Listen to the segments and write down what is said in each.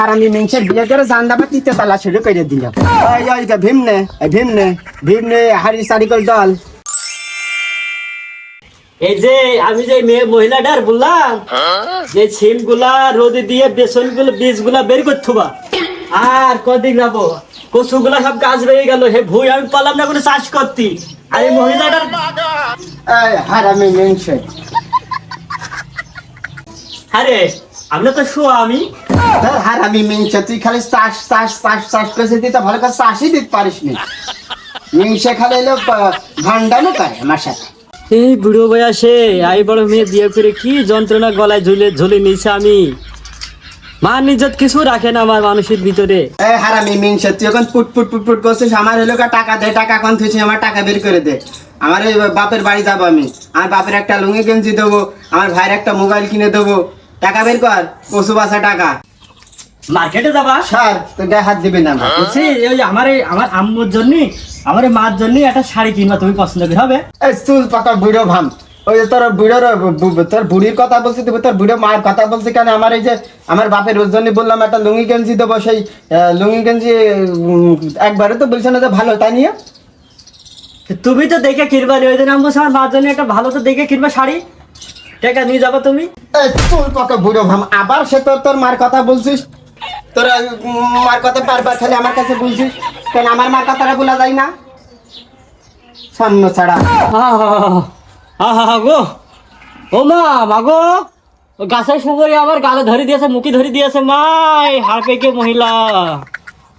আর আমি মেংসের বিয়ে করে জানদাবা তিতে তালা শুরু করে দিলাম। ওই ভীমনে ভীমনে হারি সারিকল দল। এই যে আমি যে মেয়ে মহিলাটার বললাম যে সিম গুলা রোদে দিয়ে বেসন গুলো বীজ গুলা বের করতে আর কদিন যাবো কচু গুলা সব গাছ বেরিয়ে গেল হে ভুই আমি পারলাম না কোনো চাষ করতি আর এই মহিলাটার হারামি মেংসে আরে আমরা তো শো আমি হারামি মেংসে তুই খালি চাষ চাষ চাষ চাষ করে দিতে ভালো করে চাষই দিতে পারিস নি। মেংসে খালি এলো ভান্ডানো করে আমার সাথে। এই বুড়ো বয়সে আই বড় মেয়ে বিয়ে করে কি যন্ত্রণা গলায় ঝুলে নিয়েছে আমি মান ইজ্জত কিছু রাখে না আমার মানুষের ভিতরে। হারামি মেংসে তুই এখন পুট পুট পুট পুট করছিস আমার এলো টাকা দে টাকা কোন তুই আমার টাকা বের করে দে। আমার এই বাপের বাড়ি যাবো আমি, আমার বাপের একটা লুঙ্গি গেঞ্জি দেবো, আমার ভাইয়ের একটা মোবাইল কিনে দেবো, টাকা বের কর কচু বাসা টাকা। মার্কেটে যাবা স্যার তুই গায়ে হাত দিবি না বলছি ওই আমার আম্মুর জন্য আমার মার জন্য একটা শাড়ি কিনবা তুমি পছন্দ করে হবে। এই চুল পাতা বুড়ো ভাম ওই যে তোর বুড়োর তোর বুড়ির কথা বলছি তুমি তোর বুড়ো মায়ের কথা বলছি কেন? আমার এই যে আমার বাপের রোজ জন্য বললাম একটা লুঙ্গি গেঞ্জি দেবো, সেই লুঙ্গি গেঞ্জি একবারে তো বলছে না যে ভালো, তাই নিয়ে তুমি তো দেখে কিনবা ওই দিন আমি আমার মার জন্য একটা ভালো তো দেখে কিনবা শাড়ি টাকা নিয়ে যাবা তুমি। চুল পাতা বুড়ো ভাম আবার সে তোর মার কথা বলছিস, তোর মার কথা বারবার খালি আমার কাছে বলছিস কেন? আমার মার কথাটা বলা যায় না সামনে ছাড়া। গো ও মা গো গাছের সুপারি আমার গালে ধরে দিয়েছে মুখে ধরে দিয়েছে মাই হাড়পেকে মহিলা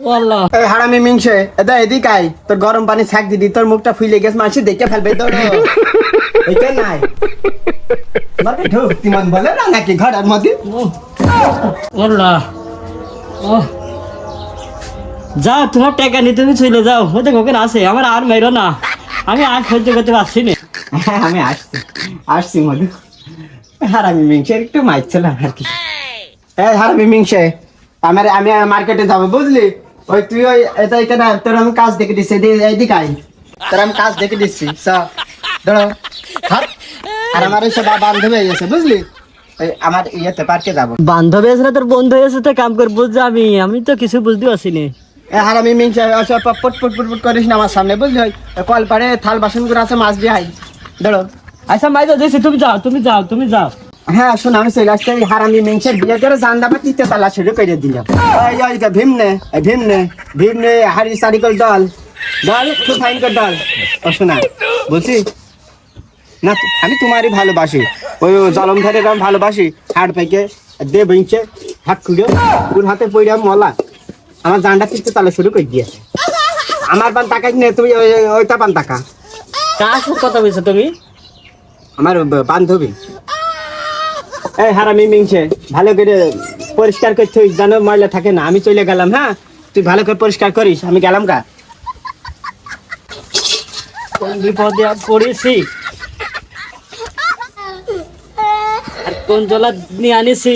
ও আল্লাহ। এই হারামি মিংসে এটা এদিক আয়, তোর গরম পানি ছাক দিদি, তোর মুখটা ফুলে গেছে মানুষ দেখে ফেলবে তোর। এইটা নাই মানে ঢুকতি মন বলে না নাকি ঘরের মধ্যে। আল্লাহ ও যাও তোমার টাকা নিয়ে তুমি চলে যাও, ওদের ওখানে আছে আমার আর মেরো না, আমি আর সহ্য করতে পারছি না। আমি আসছি মধু। হারামি মিংসে একটু মারছিলাম আর কি। হারামি মিংসে আমি মার্কেটে যাবো বুঝলি, ওই তুই ওই এটা এখানে তোর আমি কাজ দেখে দিচ্ছি এইদিকে আয়, তোর আমি কাজ দেখে দিচ্ছি ধরো হাট। আর আমার ওই সব বান্ধবী হয়েছে বুঝলি, ওই আমার ইয়েতে পার্কে যাবো। বান্ধবী আছে না তোর বন্ধু হয়েছে তো কাম করে বুঝছি আমি তো কিছু বুঝতে পারছি না। হারামি মিংসে পট পট পট পট করিস না আমার সামনে বুঝলি, ওই কল পাড়ে থাল বাসন করে আছে মাছ দিয়ে আই ধরো। আচ্ছা মাই যাচ্ছি তুমি যাও। হ্যাঁ শোন আমি চলে আসছি, হারামি মেংসের বিয়ে করে জানদাবা তিতে তালা শুরু করে দিলাম। ওই ভীমনে হারি সারিকল দল খুব ফাইন কর দল। ও শোনা বলছি না আমি তোমারই ভালোবাসি, ওই জলমধারের আমি ভালোবাসি। হাট পাইকে দে বেঞ্চে হাত খুঁড়ে ওর হাতে পড়ে মলা আমার জানটা তিতে তালা শুরু করে দিয়েছে। আমার পান টাকা কিনে তুমি ওইটা পান টাকা। কার সাথে কথা বলছো তুমি? আমার বান্ধবী। এই হারামি মিংসে ভালো করে পরিষ্কার করতে যেন ময়লা থাকে না। আমি চলে গেলাম, হ্যাঁ তুই ভালো করে পরিষ্কার করিস, আমি গেলাম গা। কোন বিপদে পড়েছি আর কোন জলা নিয়ে আনিছি।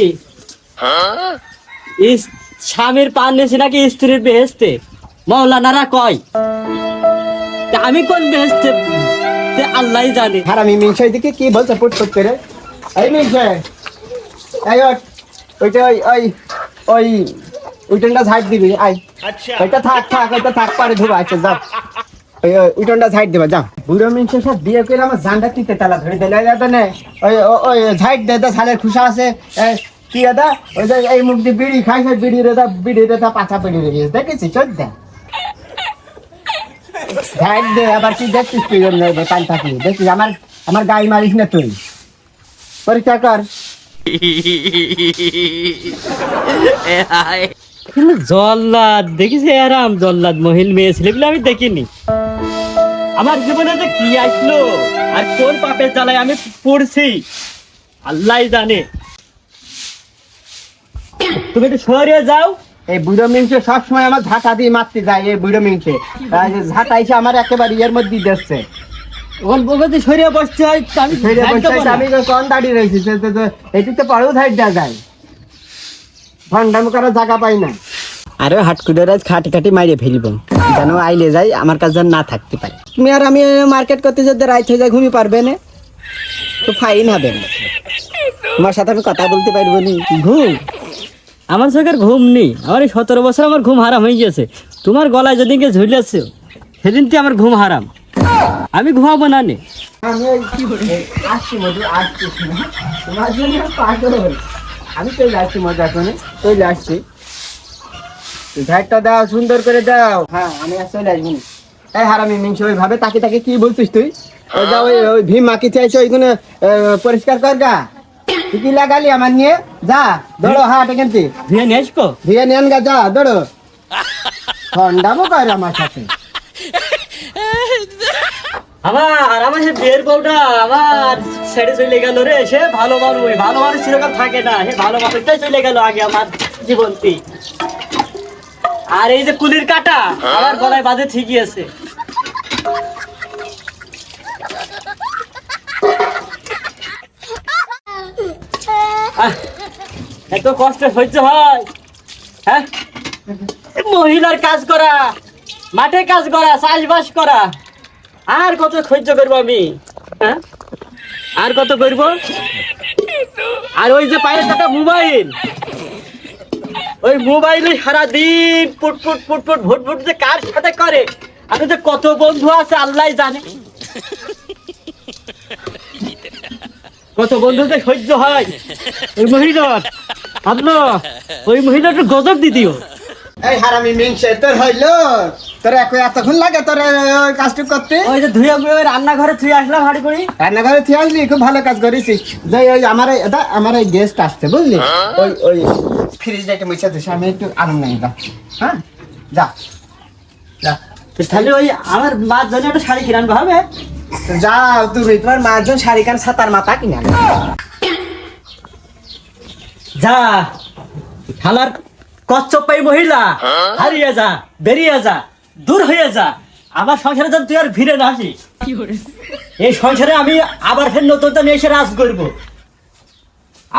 স্বামীর পান নিয়েছি নাকি স্ত্রীর বেহেস্তে মৌলানারা কয়, আমি কোন বেহেস্তে আল্লাহ জানে। হারামি মিংসে দিকে কি বলছে পুট পুট করে। এই মিংসে এই ওইটা ওই উইটনটা ঝাড় দিবি আয়। ওইটা থাক পারে ধুবা। আচ্ছা যাও ওই উইটনটা ঝাড় দিবা যাও। বুড়ো মিংসের সাথে বিয়ে করে আমার জানটা তিতে তালা ধরে দিলে না। ওই ঝাড় দে ছালের খুশা আছে কি দাদা, ওই যে এই মুখ দিয়ে বিড়ি খাইছে, বিড়ির পাছা পেড়ি রেখেছে দেখেছি চোদ্দ ঝাড় দে। আবার কি দেখছিস তুই পান থাকলি দেখছিস আমার গায়ে মারিস না তুই, পরিষ্কার কর। জল্লাদ দেখিস আরাম জল্লাদ মহিল মেয়ে ছেলেগুলো আমি দেখিনি। আমার জীবনে যে কি আসলো আর কোন পাপের জ্বালায় আমি পড়ছি আল্লাহ জানে। তুমি একটু সরিয়ে যাও। এই বুড়ো মিংসে সবসময় আমার ঝাঁটা দিয়ে মারতে যায়। এই বুড়ো মিংসে ঝাঁটা এসে আমার একেবারে ইয়ের মধ্যে দিচ্ছে। সরিয়ে বসতে হয় আমি কন দাঁড়িয়ে রয়েছি এটিতে পরেও সাইড দেওয়া যায়, ভন্ডাম করার জায়গা পাই না। আরে হাটকুডের খাটি খাটি মারিয়ে ফেলবো যেন আইলে যাই আমার কাছে না থাকতে পারে। তুমি আর আমি মার্কেট করতে যদি রাইট হয়ে যায় ঘুমিয়ে পারবে না তো ফাইন হবে না, তোমার সাথে আমি কথা বলতে পারবো নি। ঘুম আমার চোখের ঘুম নেই, আমার এই 17 বছর আমার ঘুম হারাম হয়ে গেছে। তোমার গলায় যেদিনকে ঝুলেছে সেদিন থেকে আমার ঘুম হারাম, আমি ঘুমাবো না নে। আমি আসছি মধু, আসছি শোনা, তোমার জন্য পাগল। আমি চলে আসছি মজা করে, চলে আসছি। ঝাড়টা দাও, সুন্দর করে দাও। হ্যাঁ আমি আর চলে আসবো। এই হারামি মিংস ওইভাবে তাকে তাকে কি বলছিস তুই? ওই যা ওই ভীম মাকি চাইছে ওইগুলো পরিষ্কার কর গা। তুই কি লাগালি আমার নিয়ে? যা দৌড়ো হাট এখান থেকে, ধুয়ে নিয়ে আসবো। ধুয়ে নেন গা, যা দৌড়ো। ঠান্ডামো কর আমার সাথে। আমার সে বিয়ের বউটা আমার ছেড়ে চলে গেল রে। সে ভালো মানুষ, ভালো মানুষ চিরকাল থাকে না, সে ভালো মানুষটাই চলে গেল আগে আমার জীবনটি। আর এই যে কুলির কাটা আমার গলায় বাঁধে ঠিকই আছে। এত কষ্ট সহ্য হয়? হ্যাঁ, মহিলার কাজ করা, মাঠে কাজ করা, চাষবাস করা, আর কত সহ্য করবো আমি? হ্যাঁ, আর কত করব? আর ওই যে পায়ের একটা মোবাইল, ওই মোবাইলে সারাদিন পুটপুট পুটপুট ভুটভুট যে কার সাথে করে, আমি যে কত বন্ধু আছে আল্লাহ জানে। কত বন্ধু যে সহ্য হয় ওই মহিলার। আপনার ওই মহিলাটা গজব দিদিও। এই হারামি মিংস তোর হইলো, তোর এতক্ষণ লাগে তোর ওই কাজটা করতে? ওই যে ধুয়ে মুয়ে রান্নাঘরে ধুয়ে আসলাম হাড়ি করে। রান্নাঘরে তুই আসলি, খুব ভালো কাজ করেছিস। যে ওই আমার এই গেস্ট আসছে বুঝলি, ওই ফ্রিজটা একটু মুছে দিস, আমি একটু আরাম নাই। হ্যাঁ যা যা। তাহলে ওই আমার মার জন্য একটা শাড়ি কিনে আনবো হবে? যাও তুমি, তোমার মার জন্য শাড়ি কান ছাতার মাথা কিনে আনো। যা শালার কচ্ছপাই মহিলা, হারিয়ে যা, বেরিয়ে যা, দূর হয়ে যা। আমার সংসারে যেন তুই আর ফিরে না আসিস। এই সংসারে আমি আবার ফের নতুন নিয়ে এসে রাজ করবো।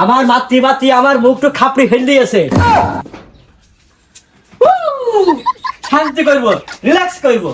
আমার মাতৃ আমার মুখটা খাপড়ি ফেল দিয়েছে। শান্তি করবো, রিল্যাক্স করবো।